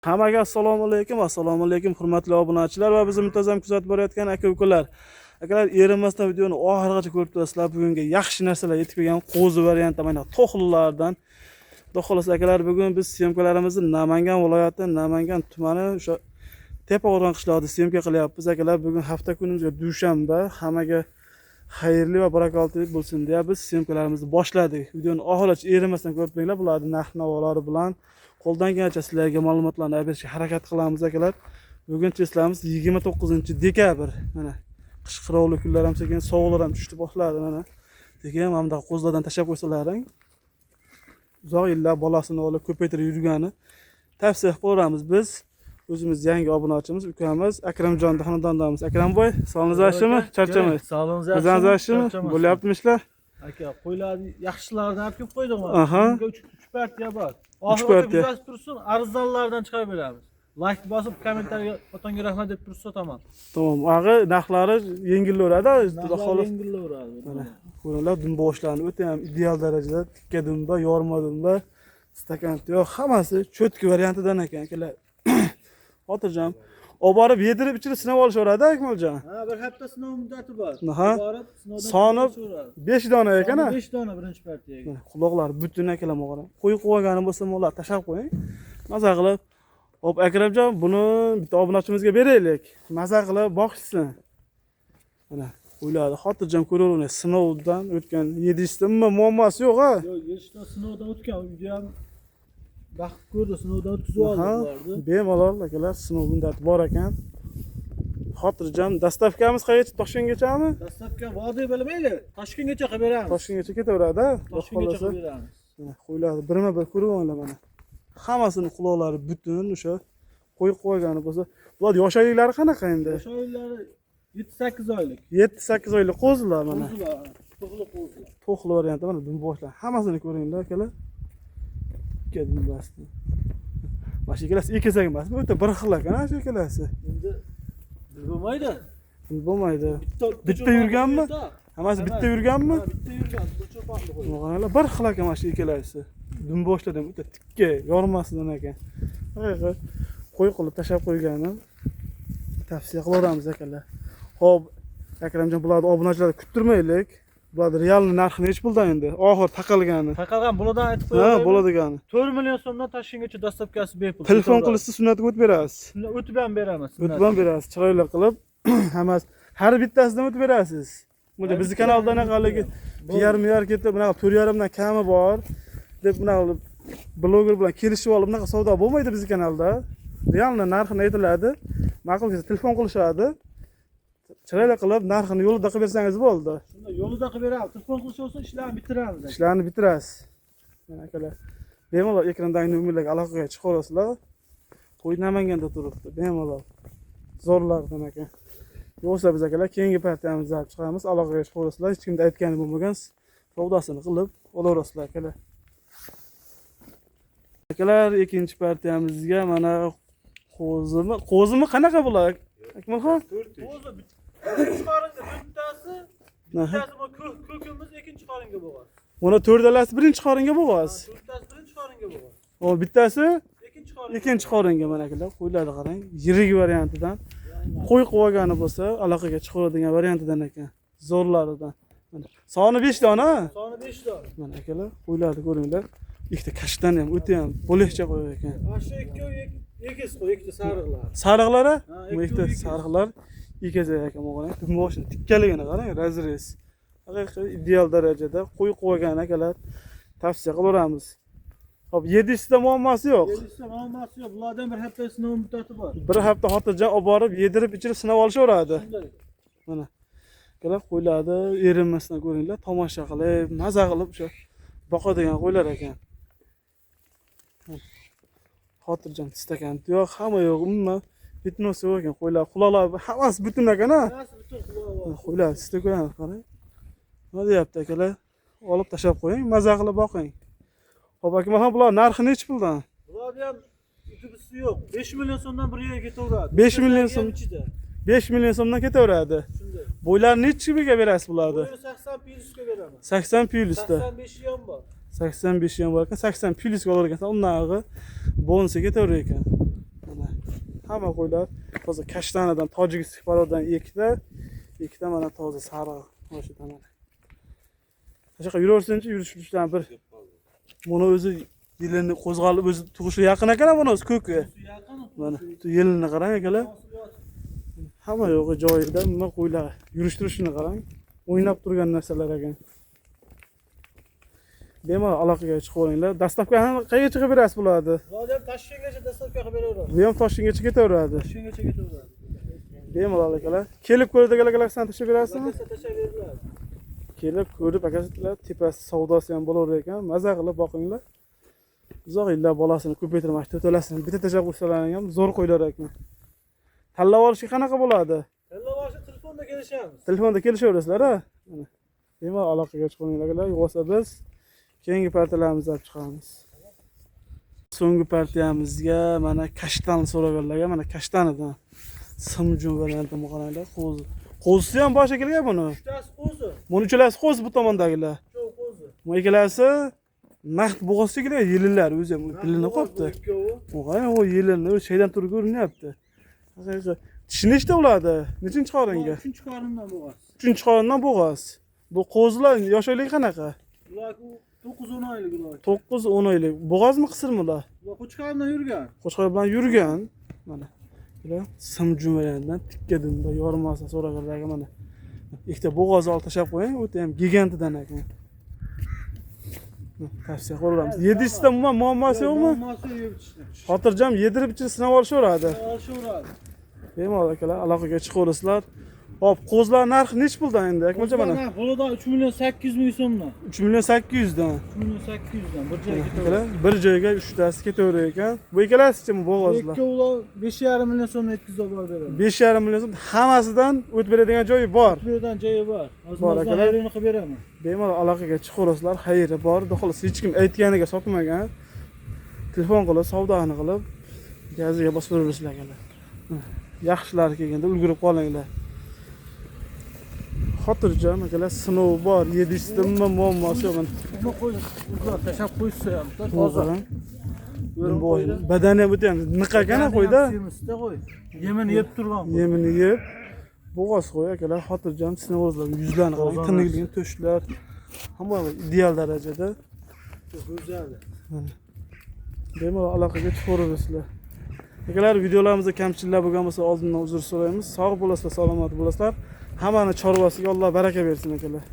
Hammaga assalomu alaykum hurmatli obunachilar va bizni muntazam kuzatib borayotgan aka-ukalar. Akalar, erinmasdan videoni oxirigacha ko'rib turasizlar. Bugunga yaxshi narsalar yetib kelgan qo'zi varianti mana to'xlilardan. Xudo xolasa akalar, bugun biz syomkalarimizni Namangan viloyati, Namangan tumani o'sha Tepao'rg'on qishlog'ida syomka qilyapmiz. Akalar, bugun hafta kunimizga dushanba. Hammaga xayrli va barakatli bo'lsin deya biz syomkalarimizni boshladik. Videoni oxirigacha erinmasdan ko'rib turinglar. Bularning narx-navolari bilan qo'ldan kelgancha sizlarga ma'lumotlarni berishga harakat qilamiz akalar. Bugun sizlarimiz 29-dekabr. Mana qish qirovli kunlar ham sekin sovuqlar ham tushdi boshladi mana. Sekin ham hamda qo'zlardan tashab qo'ysalaring. Uzoq yillar bolasini olib ko'paytirib yurgani tavsiya qilamiz biz. O'zimiz yangi obunachimiz, ukamiz Akramjonning xonadonidamiz. Akramboy, sog'ligingiz yaxshimi? Charchamaysiz. Sog'ligingiz yaxshimi? Bo'lyaptimi ishlar? Aka, qo'ylarni yaxshilardan olib kelib qo'ydik mana. Aha. 3 partiya bor. Uch partiya. Oxirida tursin, arzonlardan chiqarib beramiz. Like bosib, kommentariya otonga rahmat deb tursa tamam. Tamam, ag'i narxlari yengillaveradi, xudo xolos. Yengillaveradi. Mana ko'ringlar, dumboshlarni o'ta ham ideal darajada tikka dumba, yorma dumba, stakan yo'q, hammasi cho'tki variantidan ekan akalar. Xotirjam. Olib borib yedirib ichida sinab olishaveradi, Akmaljon. Ha, bir hafta sinov muddati bor. Aha. Soni 5 dona ekan-a? 5 dona birinchi partiyaga. Quloqlari butun akalam o'g'ra. Qo'yib qo'ygani bo'lsa, ular tashab qo'ying. Maza qilib. Hop, Akramjon, buni bitta obunachimizga beraylik. Maza qilib boqishsin. Mana o'yladi, xotirjam ko'raveramiz. Sinovdan o'tgan 7 ta muammosi yo'q-a? Yo'q, 7 ta sinovdan o'tgan, uyda ham vaqt ko'rdi, sinovdan o'tkazib oldi. Bemalol akalar, sinov muddati bor ekan. Xotirjam, dastavkamiz qayergacha? Toshkentgachami? Dastavka vodiy bilmayli, Toshkentgacha qilib beramiz. Toshkentgacha ketaveradi. Toshkentgacha qilib beramiz. Mana qo'yladi, birma-bir ko'rib mana. Hammasini quloqlari butun o'sha qo'yib qo'ygani bo'lsa, bular yoshliklari qanaqa endi? Yoshliklari 7-8 oylik. 7-8 oylik qo'zilar mana. To'g'ri qo'zilar. To'xli varianti mana dumboshlar. Hammasini ko'ringlar akalar. Ikki dumbasini. Mana ikkalasi ikkasak emasmi? O'ta bir xil ekan shu ikkalasi. Endi bo'lmaydi. Bo'lmaydi. Bitta yurganmi? Hammasi bitta yurganmi? Ha, bitta yurgan. Cho'ponli qo'y. Mana bir xil ekan mana shu ikkalasi. Dumboshlardan o'ta tikka, yormasidan ekan. Haqiqat qo'y qilib tashab qo'yganim tavsiya qilamiz akalar. Xo'p, Akramjon, bularni obunachilarni kuttirmaylik. Bularni real narxi necha puldan endi? Oxir taqalgani. Taqalgan bulardan aytib qo'yaylik. Ha, bo'ladigani. 4 million so'mdan Toshkentgacha dastavkasi bepul. Telefon qilishsa sunnatga o'tib berasiz. O'tib ham beramiz. O'tib ham berasiz. Chiroyli qilib hammasi har bittasidan o'tib berasiz. Buncha bizni kanalda anaqaligi 1,5 ketib, bunaqa 4,5 dan kami bor deb bunaqa bloger bilan kelishib olib bunaqa savdo bo'lmaydi bizning kanalda. Realni narxini aytiladi. Ma'qul kelsa telefon qilishadi. Chiroyli qilib narxini yo'lida qilib bersangiz bo'ldi. Shunda yo'lida qilib beramiz. Telefon qilish bo'lsa ishlarni bitiramiz. Ishlarni bitirasiz. Mana akalar. Bemalol ekrandagi nomerlarga aloqaga chiqaverasizlar. Qo'y Namanganda turibdi. Bemalol. Zo'rlardan ekan. Yo'qsa biz akalar keyingi partiyamizni olib chiqamiz. Aloqaga chiqaverasizlar. Hech kimda aytgani bo'lmagan savdosini qilib olaverasizlar akalar. Akalar, ikkinchi partiyamizga mana qo'zimi qanaqa bo'ladi? Akmalxon? Qo'zi birinchi qoringa 4 tasi, bittasi ko'kimiz ikkinchi qoringa bo'lgan. Mana 4talasi birinchi qoringa bo'lgan. 4 tasi birinchi qoringa bo'lgan. O bittasi Ikkinchi qoringa mana akalar. Qo'ylarni qarang, yirik variantidan. Qo'y qo'ygani bo'lsa, aloqaga chiqaveradigan variantidan ekan. Zo'rlaridan. Mana soni 5 dona. Soni 5 dona. Mana akalar, qo'ylarni ko'ringlar. Ikkita kashtan ham o'ta ham bo'lakcha qo'ygan ekan. Mana shu ikkovi ekiz qo'y, ikkita sariqlar. Sariqlari? Ha, Ikkita sariqlar ekiz ekan o'g'lan. Dumboshini tikkaligini qarang, razres. Haqiqiy ideal darajada qo'y qo'ygan akalar. Tavsiya qilamiz. Hop, 7 ta muammosi yo'q. 7 ta muammosi yo'q. Bulardan bir hafta sinov muddati bor. Bir hafta xotirjam olib borib, yedirib, ichirib sinab olishaveradi. Shunday. Mana. Akalar, qo'ylarni erinmasdan ko'ringlar, tomosha qilib, maza qilib o'sha boqadigan qo'ylar ekan. Xotirjam istagan yo'q, hamma yo'q, umuman bitnosi yo'q ekan. Qo'ylar, quloqlar hammasi butun ekan-a? Hammasi butun quloq bor. Qo'ylar, sizda ko'ramiz, qarang. Nima deyapti akalar? Olib tashab qo'ying, maza qilib boqing. Xo'p, Akmalxon, bular narxi necha puldan? Bularni ham yutibisi yo'q. 5 million so'mdan bir yerga ketaveradi. 5 million so'm ichida. 5 million so'mdan ketaveradi. Shunday. Bo'ylarni nechiga berasiz bularni? 80 plyusga beraman. 80 plyusda. 85 ham bor. 85 ham bor ekan, 80 plyusga olar ekan. Undan bonusga ketaverar ekan. hamma qo'ylar toza kashtanadan, tojikistik parodan ikkita mana toza sariq mana mana. Shunaqa yuraversinchi, yurishdan bir buni o'zi yilini qo'zg'alib o'zi tug'ishi yaqin ekan, buni o'zi ko'ki. Mana yilini qarang akalar. Hamma yo'g'i joyida, nima qo'ylar yurishtirishini qarang. O'ynab turgan narsalar ekan. Bemalol aloqaga chiqib olinglar. Dastavkani qayerga chiqib berasiz bo'ladi? Hozir Toshkentgacha dastavka qilib beraveramiz. Bu ham Toshkentgacha ketaveradi. Toshkentgacha ketaveradi. Bemalol akalar. Kelib ko'radiganlarga tashlab berasizmi? Tashlab beriladi. Kelib ko'rib akalar, tepasi savdosi ham bo'laverar ekan. Maza qilib boqinglar. Uzoq yillar bolasini ko'paytirmoqchi, to'tolasini bitta tashlab qo'ysalarning ham zo'r qo'ylar ekan. Tanlab olishga qanaqa bo'ladi? Tanlab olishga telefonda kelishamiz. Telefonda kelishaverasizlar-a? Mana. Bemalol aloqaga chiqinglar akalar. Yo'qsa biz keyingi partiyalarimizni olib chiqamiz. So'nggi partiyamizga mana kashtan so'raganlarga mana kashtanidan simjun variantini qaranglar. Qo'zisi ham bosh kelgan buni. Uchtasi qo'zi. Buni uchalasi qo'z bu tomondagilar. Yo'q qo'zi. Bu ikkalasi naqd bo'g'oz kelgan yillar o'zi ham pilini qopdi. O'g'ay o yilini o'sha shaydan turib ko'rinyapti. Haqiqiy tishini nechta bo'ladi? Nechinchi qoringa? 3-chi qorindan bo'g'az. 3-chi qorindan bo'g'az. Bu qo'zlar yosh oyligi qanaqa? Ular 9-10 oylik ular. 9-10 oylik. Bo'g'azmi, qisirmi ular? Ular qo'chqordan yurgan. Qo'chqor bilan yurgan. Mana. Bular simjun variantdan tikka dumda yormasa so'raganlarga mana. Ikkita bo'g'oz olib tashab qo'ying, o'ta ham gigantidan ekan. Tavsiya qilamiz. Yedishda umuman muammosi yo'qmi? Muammosi yo'q ishda. Xotirjam yedirib ichini sinab olishaveradi. Olishaveradi. Bemalol akalar aloqaga chiqaverasizlar. Hop, qo'zlar narxi nech puldan endi? Akmaljon mana. Bo'ladi 3.800.000 so'mdan. 3.800.000 dan. 3.800.000 dan bir joyga Akalar, bir joyga 3 tasi ketaverar ekan. Bu ikkalasichimi bo'g'ozlar? Ikkovi 5.5 million so'mdan yetkazib olib beradi. 5.5 million so'm hammasidan o'tib beradigan joyi bor. Bu yerdan joyi bor. Bor Hozir akalar. xayrini qilib beraman. Bemalol aloqaga chiqaverasizlar. Xayri bor. Xolos hech kim aytganiga sotmagan. Telefon qilib, savdoni qilib, gaziga bosib beraverasizlar akalar. Yaxshilari kelganda ulgurib qolinglar. Xotirjam akalar, sinov bor. Yedishda muammosi yo'q. Nima qo'yib, ular tashab qo'ysa ham, Hozir badani ham o'ta ham niqagana qo'yda. Semisda qo'y. Yemini yeb turgan. Yemini yeb. Bo'g'oz qo'y akalar, xotirjam sinavozlar. Yuzlarni qarang, tiniqligini, to'shlar hamma ideal darajada. Go'zal. Bemalol aloqaga chiqaverasizlar. Akalar, videolarimizda kamchiliklar bo'lgan bo'lsa, oldindan uzr so'raymiz. Sog' bo'lasizlar, salomat bo'lasizlar. Hammani chorvasiga Alloh baraka bersin akalar.